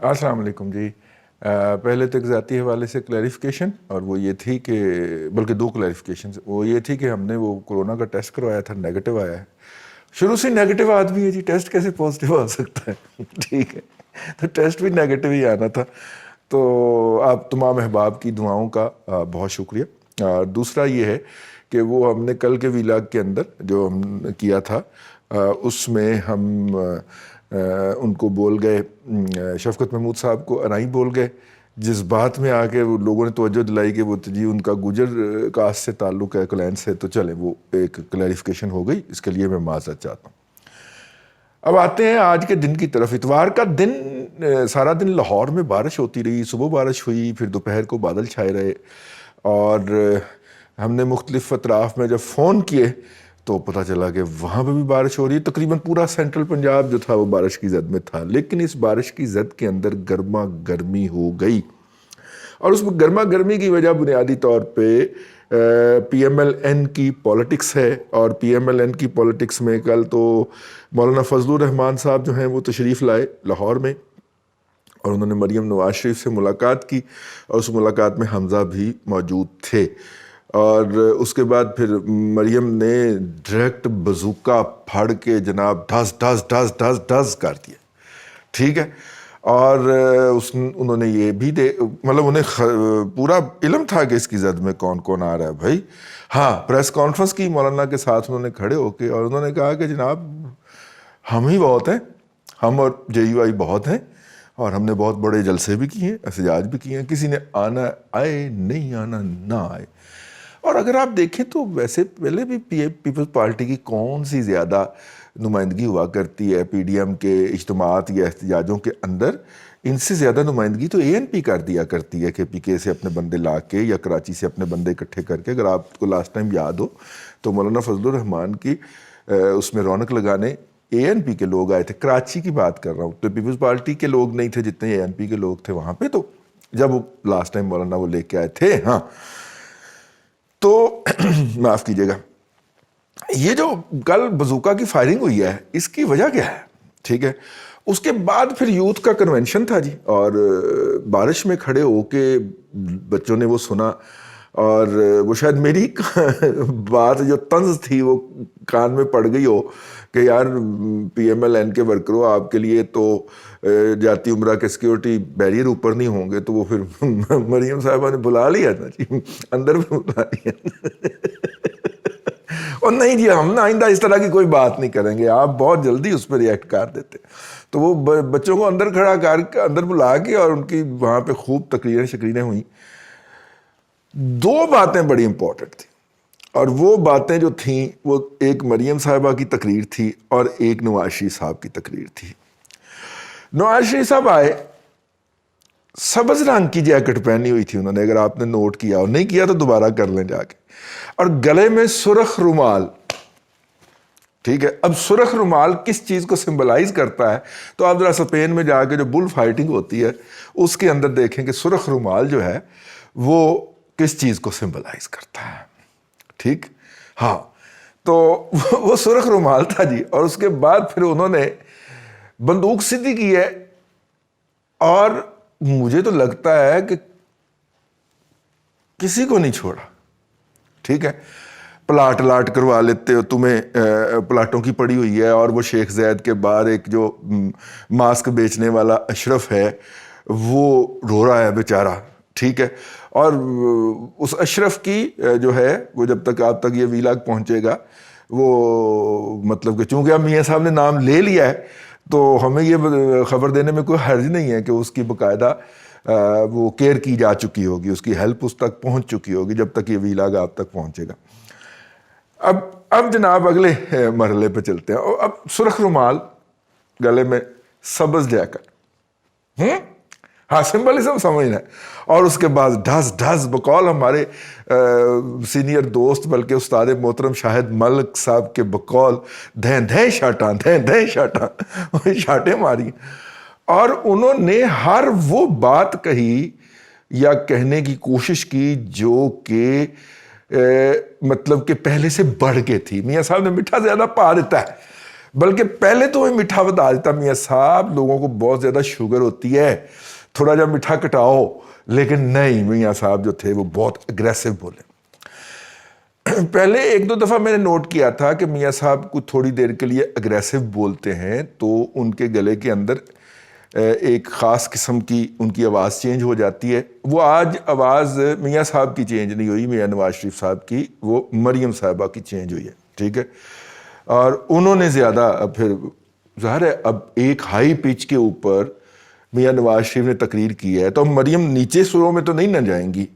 السلام علیکم جی. پہلے تو ایک ذاتی حوالے سے کلیریفیکیشن، اور وہ یہ تھی کہ بلکہ دو کلیریفیکیشن. وہ یہ تھی کہ ہم نے وہ کورونا کا ٹیسٹ کروایا تھا، نیگیٹو آیا ہے. شروع سے نیگیٹو آدمی ہے جی، ٹیسٹ کیسے پازیٹیو آ سکتا ہے؟ ٹھیک ہے، تو ٹیسٹ بھی نیگیٹو ہی آنا تھا. تو آپ تمام احباب کی دعاؤں کا بہت شکریہ. دوسرا یہ ہے کہ وہ ہم نے کل کے ویلاگ کے اندر جو ہم کیا تھا اس میں ہم ان کو بول گئے، شفقت محمود صاحب کو ارائیں بول گئے، جس بات میں آ کے لوگوں نے توجہ دلائی کہ وہ جی ان کا گجر کاسٹ سے تعلق ہے، کلین سے، تو چلے وہ ایک کلیریفیکیشن ہو گئی. اس کے لیے میں معذرت چاہتا ہوں. اب آتے ہیں آج کے دن کی طرف. اتوار کا دن سارا دن لاہور میں بارش ہوتی رہی، صبح بارش ہوئی، پھر دوپہر کو بادل چھائے رہے، اور ہم نے مختلف اطراف میں جب فون کیے تو پتہ چلا کہ وہاں پہ بھی بارش ہو رہی ہے. تقریباً پورا سینٹرل پنجاب جو تھا وہ بارش کی زد میں تھا، لیکن اس بارش کی زد کے اندر گرما گرمی ہو گئی. اور اس گرما گرمی کی وجہ بنیادی طور پہ پی ایم ایل این کی پولیٹکس ہے. اور پی ایم ایل این کی پولیٹکس میں کل تو مولانا فضل الرحمان صاحب جو ہیں وہ تشریف لائے لاہور میں، اور انہوں نے مریم نواز شریف سے ملاقات کی، اور اس ملاقات میں حمزہ بھی موجود تھے. اور اس کے بعد پھر مریم نے ڈائریکٹ بزوکا پھاڑ کے جناب ڈھس ڈھس ڈھس ڈھس ڈھس کر دیا. ٹھیک ہے. اور انہوں نے یہ بھی مطلب انہیں پورا علم تھا کہ اس کی زد میں کون کون آ رہا ہے بھائی. ہاں، پریس کانفرنس کی مولانا کے ساتھ انہوں نے کھڑے ہو کے، اور انہوں نے کہا کہ جناب ہم ہی بہت ہیں، ہم اور جے یو آئی بہت ہیں، اور ہم نے بہت بڑے جلسے بھی کیے ہیں، احتجاج بھی کیے ہیں، کسی نے آنا آئے، نہیں آنا نہ آئے. اور اگر آپ دیکھیں تو ویسے پہلے بھی پیپلز پارٹی کی کون سی زیادہ نمائندگی ہوا کرتی ہے پی ڈی ایم کے اجتماعات یا احتجاجوں کے اندر. ان سے زیادہ نمائندگی تو اے این پی کر دیا کرتی ہے کہ پی کے سے اپنے بندے لا کے یا کراچی سے اپنے بندے اکٹھے کر کے. اگر آپ کو لاسٹ ٹائم یاد ہو تو مولانا فضل الرحمان کی اس میں رونق لگانے اے این پی کے لوگ آئے تھے. کراچی کی بات کر رہا ہوں، تو پیپلز پارٹی کے لوگ نہیں تھے جتنے اے این پی کے لوگ تھے وہاں پہ. تو جب وہ لاسٹ ٹائم مولانا وہ لے کے آئے تھے، ہاں، تو معاف کیجیے گا، یہ جو کل بزوکا کی فائرنگ ہوئی ہے اس کی وجہ کیا ہے؟ ٹھیک ہے. اس کے بعد پھر یوتھ کا کنونشن تھا جی، اور بارش میں کھڑے ہو کے بچوں نے وہ سنا، اور وہ شاید میری بات جو طنز تھی وہ کان میں پڑ گئی ہو کہ یار پی ایم ایل این کے ورکروں، آپ کے لیے تو جاتی عمرہ کے سیکیورٹی بیریئر اوپر نہیں ہوں گے. تو وہ پھر مریم صاحبہ نے بلا لیا تھا جی، اندر بھی بلا لیا. اور نہیں جی، ہم آئندہ اس طرح کی کوئی بات نہیں کریں گے، آپ بہت جلدی اس پہ ریئیکٹ کر دیتے. تو وہ بچوں کو اندر کھڑا کر کے اندر بلا کے، اور ان کی وہاں پہ خوب تقریریں شکریریں ہوئیں. دو باتیں بڑی امپورٹنٹ تھیں، اور وہ باتیں جو تھیں وہ ایک مریم صاحبہ کی تقریر تھی اور ایک نواز شریف صاحب کی تقریر تھی. نواز شریف صاحب آئے، سبز رنگ کی جیکٹ پہنی ہوئی تھی انہوں نے، اگر آپ نے نوٹ کیا اور نہیں کیا تو دوبارہ کر لیں جا کے، اور گلے میں سرخ رومال. ٹھیک ہے. اب سرخ رومال کس چیز کو سمبلائز کرتا ہے؟ تو آپ ذرا اسپین میں جا کے جو بل فائٹنگ ہوتی ہے اس کے اندر دیکھیں کہ سرخ رومال جو ہے وہ کس چیز کو سمبلائز کرتا ہے. ٹھیک. ہاں، تو وہ سرخ رومال تھا جی. اور اس کے بعد پھر انہوں نے بندوق سیدھی کی ہے، اور مجھے تو لگتا ہے کہ کسی کو نہیں چھوڑا. ٹھیک ہے. پلاٹ لاٹ کروا لیتے ہو، تمہیں پلاٹوں کی پڑی ہوئی ہے. اور وہ شیخ زید کے باہر ایک جو ماسک بیچنے والا اشرف ہے وہ رو رہا ہے بیچارہ. ٹھیک ہے. اور اس اشرف کی جو ہے وہ جب تک آپ تک یہ ویلاگ پہنچے گا، وہ مطلب کہ چونکہ اب میاں صاحب نے نام لے لیا ہے تو ہمیں یہ خبر دینے میں کوئی حرج نہیں ہے کہ اس کی باقاعدہ وہ کیئر کی جا چکی ہوگی، اس کی ہیلپ اس تک پہنچ چکی ہوگی جب تک یہ ویلاگ آپ تک پہنچے گا. اب جناب اگلے مرحلے پہ چلتے ہیں. اب سرخ رومال، گلے میں سبز جیکٹ، ہاں سمبلزم سمجھنا ہے. اور اس کے بعد ڈھس ڈھس بقول ہمارے سینئر دوست بلکہ استاد محترم شاہد ملک صاحب کے بقول دھیں دھیں شاٹاں، دھیں دھیں شاٹاں، شاٹیں ماری. اور انہوں نے ہر وہ بات کہی یا کہنے کی کوشش کی جو کہ مطلب کہ پہلے سے بڑھ کے تھی. میاں صاحب نے میٹھا زیادہ پا دیتا ہے. بلکہ پہلے تو وہ میٹھا بتا دیتا میاں صاحب لوگوں کو بہت زیادہ شوگر ہوتی ہے, تھوڑا جا میٹھا کٹاؤ, لیکن نہیں, میاں صاحب جو تھے وہ بہت اگریسو بولے. پہلے ایک دو دفعہ میں نے نوٹ کیا تھا کہ میاں صاحب کو تھوڑی دیر کے لیے اگریسو بولتے ہیں تو ان کے گلے کے اندر ایک خاص قسم کی ان کی آواز چینج ہو جاتی ہے. وہ آج آواز میاں صاحب کی چینج نہیں ہوئی, میاں نواز شریف صاحب کی, وہ مریم صاحبہ کی چینج ہوئی ہے, ٹھیک ہے. اور انہوں نے زیادہ پھر ظاہر ہے اب ایک ہائی پچ کے اوپر میاں نواز شریف نے تقریر کی ہے تو مریم نیچے سروں میں تو نہیں نہ جائیں گی,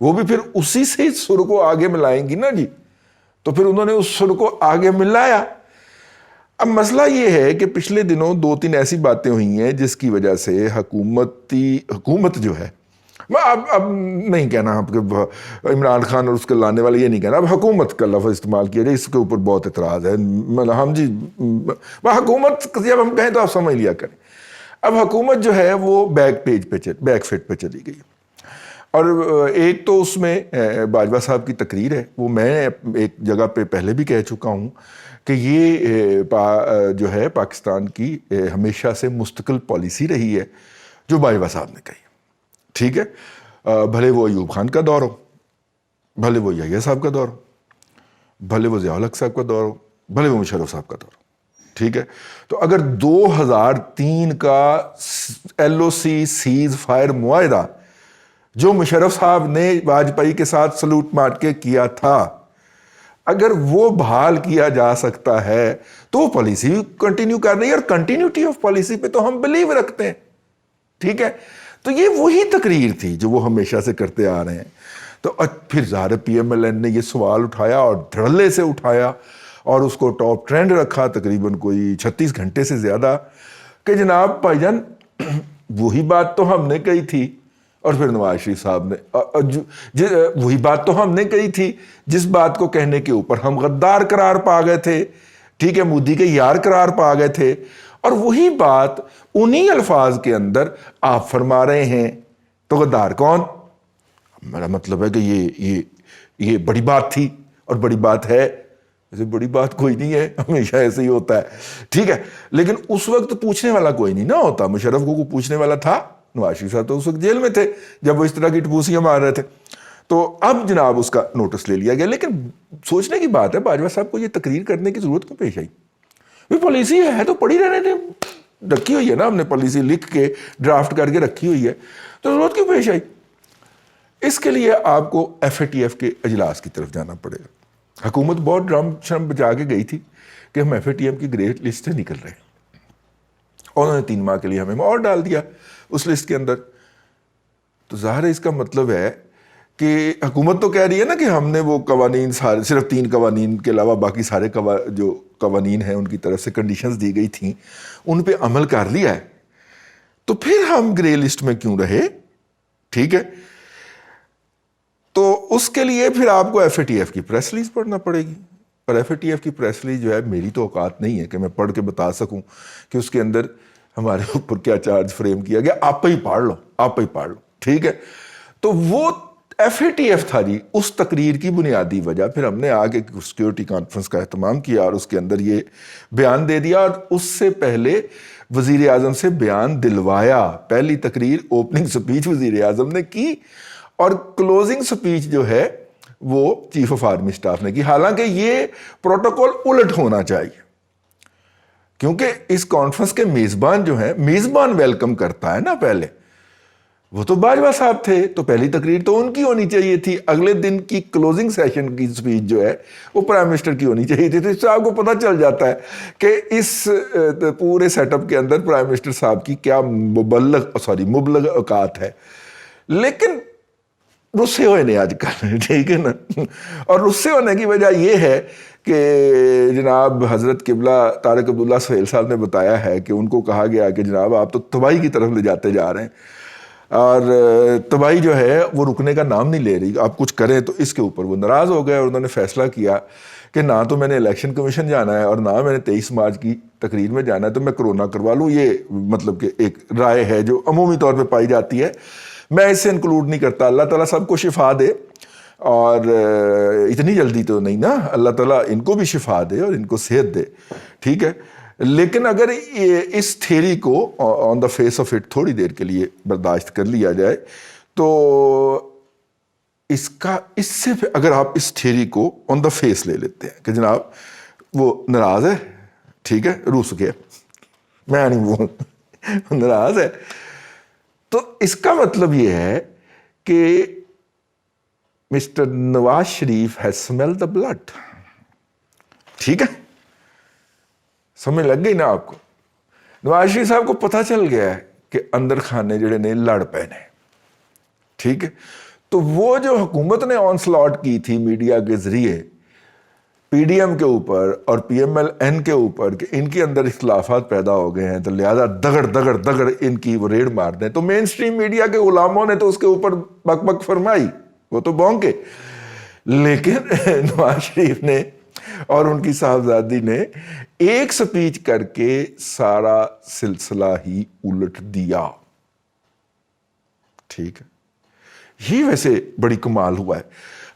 وہ بھی پھر اسی سے سر کو آگے ملائیں گی نا جی, تو پھر انہوں نے اس سر کو آگے ملایا. اب مسئلہ یہ ہے کہ پچھلے دنوں 2-3 ایسی باتیں ہوئی ہیں جس کی وجہ سے حکومت جو ہے, میں اب نہیں کہنا آپ کہ عمران خان اور اس کے لانے والے, یہ نہیں کہنا, اب حکومت کا لفظ استعمال کیا جائے, اس کے اوپر بہت اعتراض ہے. ہم جی حکومت جب ہم کہیں تو آپ سمجھ لیا کریں. اب حکومت جو ہے وہ بیک فٹ پہ چلی گئی, اور ایک تو اس میں باجوہ صاحب کی تقریر ہے, وہ میں ایک جگہ پہ پہلے بھی کہہ چکا ہوں کہ یہ جو ہے پاکستان کی ہمیشہ سے مستقل پالیسی رہی ہے جو باجوہ صاحب نے کہی, ٹھیک ہے. بھلے وہ ایوب خان کا دور ہو, بھلے وہ یحییٰ صاحب کا دور ہو, بھلے وہ ضیاء الحق صاحب کا دور ہو, بھلے وہ مشرف صاحب کا دور ہو, ٹھیک ہے. تو اگر 2003 کا LOC سیز فائر معاہدہ جو مشرف صاحب نے واجپئی کے ساتھ سلوٹ مار کے کیا تھا, اگر وہ بحال کیا جا سکتا ہے تو وہ پالیسی کنٹینیو کر رہی ہے, اور کنٹینیوٹی آف پالیسی پہ تو ہم بلیو رکھتے ہیں, ٹھیک ہے. تو یہ وہی تقریر تھی جو وہ ہمیشہ سے کرتے آ رہے ہیں. تو پھر ظاہر PMLN نے یہ سوال اٹھایا اور دھڑلے سے اٹھایا اور اس کو ٹاپ ٹرینڈ رکھا تقریباً کوئی 36 گھنٹے سے زیادہ, کہ جناب بھائی جان وہی بات تو ہم نے کہی تھی. اور پھر نواز شریف صاحب نے وہی بات تو ہم نے کہی تھی جس بات کو کہنے کے اوپر ہم غدار قرار پا گئے تھے, ٹھیک ہے, مودی کے یار قرار پا گئے تھے, اور وہی بات انہی الفاظ کے اندر آپ فرما رہے ہیں. تو غدار کون؟ میرا مطلب ہے کہ یہ بڑی بات تھی اور بڑی بات ہے. ایسے بڑی بات کوئی نہیں ہے, ہمیشہ ایسے ہی ہوتا ہے, ٹھیک ہے. لیکن اس وقت پوچھنے والا کوئی نہیں نہ ہوتا. مشرف کو پوچھنے والا تھا, نواز شریف صاحب تو اس وقت جیل میں تھے جب وہ اس طرح کی ٹپوسیاں مار رہے تھے. تو اب جناب اس کا نوٹس لے لیا گیا. لیکن سوچنے کی بات ہے باجوہ صاحب کو یہ تقریر کرنے کی ضرورت کیوں پیش آئی؟ وہ پالیسی ہے تو پڑھی رہنے دیں, رکھی ہوئی ہے نا ہم نے, پالیسی لکھ کے ڈرافٹ کر کے رکھی ہوئی ہے, تو ضرورت کیوں پیش آئی؟ اس کے لیے آپ کو FATF کے اجلاس کی طرف جانا پڑے گا. حکومت بہت ڈرم شرم بجا کے گئی تھی کہ ہم FATF کی گرے لسٹ سے نکل رہے ہیں, اور انہوں نے 3 ماہ کے لیے ہمیں اور ڈال دیا اس لسٹ کے اندر. تو ظاہر ہے اس کا مطلب ہے کہ حکومت تو کہہ رہی ہے نا کہ ہم نے وہ قوانین سارے, صرف 3 قوانین کے علاوہ باقی سارے جو قوانین ہیں ان کی طرف سے کنڈیشنز دی گئی تھیں ان پہ عمل کر لیا ہے, تو پھر ہم گرے لسٹ میں کیوں رہے, ٹھیک ہے. تو اس کے لیے پھر آپ کو FATF کی پریس ریلیز پڑھنا پڑے گی, اور FATF کی پریس ریلیز جو ہے میری تو اوقات نہیں ہے کہ میں پڑھ کے بتا سکوں کہ اس کے اندر ہمارے اوپر کیا چارج فریم کیا گیا. آپ ہی پڑھ لو, ٹھیک ہے. تو وہ FATF تھا جی اس تقریر کی بنیادی وجہ. پھر ہم نے آگے سیکیورٹی کانفرنس کا اہتمام کیا اور اس کے اندر یہ بیان دے دیا, اور اس سے پہلے وزیر اعظم سے بیان دلوایا. پہلی تقریر اوپننگ سپیچ وزیر اعظم نے کی, اور کلوزنگ سپیچ جو ہے وہ چیف آف آرمی اسٹاف نے کی. حالانکہ یہ پروٹوکول الٹ ہونا چاہیے, کیونکہ اس کانفرنس کے میزبان جو ہیں, میزبان ویلکم کرتا ہے نا پہلے, وہ تو باجوہ صاحب تھے, تو پہلی تقریر تو ان کی ہونی چاہیے تھی. اگلے دن کی کلوزنگ سیشن کی سپیچ جو ہے وہ پرائم منسٹر کی ہونی چاہیے تھی. تو اس سے آپ کو پتہ چل جاتا ہے کہ اس پورے سیٹ اپ کے اندر پرائم منسٹر صاحب کی کیا مبلغ اوقات ہے. لیکن رسے ہوئے نہیں آج کل, ٹھیک ہے نا. اور رسے ہونے کی وجہ یہ ہے کہ جناب حضرت قبلہ طارق عبداللہ سہیل صاحب نے بتایا ہے کہ ان کو کہا گیا کہ جناب آپ تو تباہی کی طرف لے جاتے جا رہے ہیں, اور تباہی جو ہے وہ رکنے کا نام نہیں لے رہی, آپ کچھ کریں. تو اس کے اوپر وہ ناراض ہو گئے اور انہوں نے فیصلہ کیا کہ نہ تو میں نے الیکشن کمیشن جانا ہے اور نہ میں نے 23 مارچ کی تقریر میں جانا ہے, تو میں کرونا کروا لوں. یہ مطلب کہ ایک رائے ہے جو عمومی طور پہ پائی جاتی ہے, میں اسے انکلوڈ نہیں کرتا. اللہ تعالیٰ سب کو شفا دے. اور اتنی جلدی تو نہیں نا، اللہ تعالیٰ ان کو بھی شفا دے اور ان کو صحت دے، ٹھیک ہے. لیکن اگر اس تھیری کو آن دا فیس آف اٹ تھوڑی دیر کے لیے برداشت کر لیا جائے تو اس سے اگر آپ اس تھیری کو آن دا فیس لے لیتے ہیں کہ جناب وہ ناراض ہے، ٹھیک ہے، روس گیا، میں نہیں وہ ناراض ہے، تو اس کا مطلب یہ ہے کہ mister Nawaz Sharif has smell the blood. ٹھیک ہے، سمجھ لگ گئی نا آپ کو؟ نواز شریف صاحب کو پتہ چل گیا ہے کہ اندر خانے جڑے نے لڑ پے نے، ٹھیک ہے. تو وہ جو حکومت نے آن سلاٹ کی تھی میڈیا کے ذریعے پی ڈی ایم کے اوپر اور پی ایم ایل این کے اوپر کہ ان کے اندر اختلافات پیدا ہو گئے ہیں تو لہذا دگڑ ان کی وہ ریڑ مار دیں، تو مین اسٹریم میڈیا کے غلاموں نے تو اس کے اوپر بک بک فرمائی، وہ تو بونکے. لیکن نواز شریف نے اور ان کی صاحبزادی نے ایک سپیچ کر کے سارا سلسلہ ہی الٹ دیا. ٹھیک ہے، یہ ویسے بڑی کمال ہوا ہے.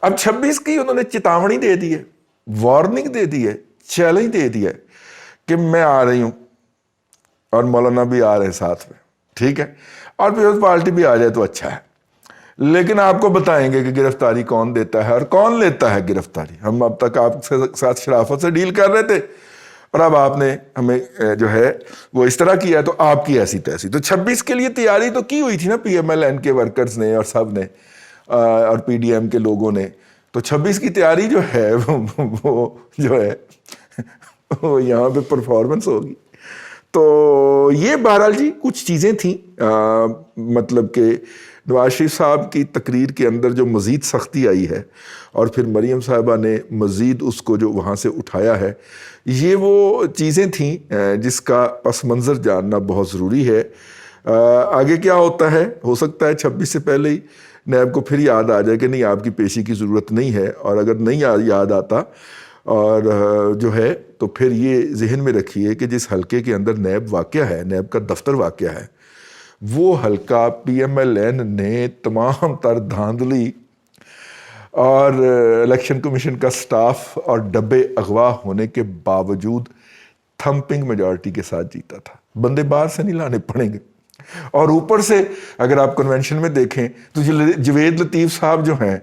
اب 26 کی انہوں نے چتاونی دے دی ہے، وارننگ دے دی ہے، چیلنج دے دیا ہے کہ میں آ رہی ہوں اور مولانا بھی آ رہے ہیں ساتھ میں، ٹھیک ہے، اور پیپلز پارٹی بھی آ جائے تو اچھا ہے. لیکن آپ کو بتائیں گے کہ گرفتاری کون دیتا ہے اور کون لیتا ہے گرفتاری. ہم اب تک آپ کے ساتھ شرافت سے ڈیل کر رہے تھے اور اب آپ نے ہمیں جو ہے وہ اس طرح کیا ہے تو آپ کی ایسی تیسی. تو 26 کے لیے تیاری تو کی ہوئی تھی نا پی ایم ایل این کے ورکرز نے اور سب نے اور پی ڈی ایم کے لوگوں نے. تو 26 کی تیاری جو ہے وہ جو ہے وہ یہاں پہ پرفارمنس ہوگی. تو یہ بہرحال جی کچھ چیزیں تھیں، مطلب کہ نواز شریف صاحب کی تقریر کے اندر جو مزید سختی آئی ہے اور پھر مریم صاحبہ نے مزید اس کو جو وہاں سے اٹھایا ہے، یہ وہ چیزیں تھیں جس کا پس منظر جاننا بہت ضروری ہے. آگے کیا ہوتا ہے، ہو سکتا ہے 26 سے پہلے ہی نیب کو پھر یاد آ جائے کہ نہیں آپ کی پیشی کی ضرورت نہیں ہے، اور اگر نہیں یاد آتا اور جو ہے تو پھر یہ ذہن میں رکھیے کہ جس حلقے کے اندر نیب واقع ہے، نیب کا دفتر واقع ہے، وہ حلقہ پی ایم ایل این نے تمام تر دھاندلی اور الیکشن کمیشن کا سٹاف اور ڈبے اغوا ہونے کے باوجود تھمپنگ میجارٹی کے ساتھ جیتا تھا. بندے باہر سے نہیں لانے پڑیں گے. اور اوپر سے اگر آپ کنونشن میں دیکھیں تو جوید لطیف صاحب جو ہیں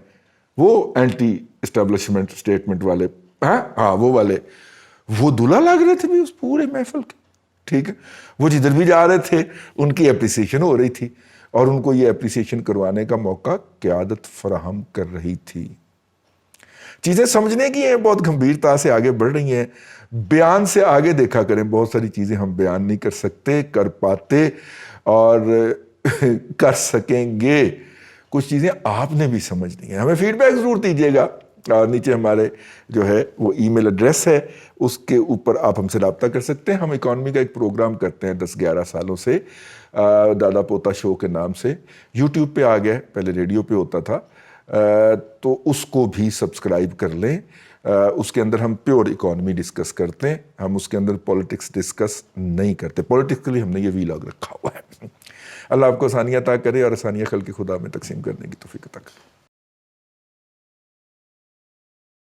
وہ اینٹی اسٹیبلشمنٹ اسٹیٹمنٹ والے، ہاں وہ والے، وہ دلہا لگ رہے تھے بھی اس پورے محفل کے. ٹھیک ہے، وہ جدھر بھی جا رہے تھے ان کی اپریسیشن ہو رہی تھی اور ان کو یہ اپریسیشن کروانے کا موقع قیادت فراہم کر رہی تھی. چیزیں سمجھنے کی ہیں، بہت گمبھیرتا سے آگے بڑھ رہی ہیں. بیان سے آگے دیکھا کریں، بہت ساری چیزیں ہم بیان نہیں کر سکتے، کر پاتے اور کر سکیں گے. کچھ چیزیں آپ نے بھی سمجھنی ہیں. ہمیں فیڈ بیک ضرور دیجیے گا، اور نیچے ہمارے جو ہے وہ ای میل ایڈریس ہے، اس کے اوپر آپ ہم سے رابطہ کر سکتے ہیں. ہم اکانومی کا ایک پروگرام کرتے ہیں 10-11 سالوں سے، دادا پوتا شو کے نام سے. یوٹیوب پہ آ گیا، پہلے ریڈیو پہ ہوتا تھا، تو اس کو بھی سبسکرائب کر لیں. اس کے اندر ہم پیور اکانومی ڈسکس کرتے ہیں، ہم اس کے اندر پولیٹکس ڈسکس نہیں کرتے. پولیٹکس کے لیے ہم نے یہ ویلاگ رکھا ہوا ہے. اللہ آپ کو آسانیاں عطا کرے اور آسانیاں خلق خدا میں تقسیم کرنے کی توفیق عطا کرے.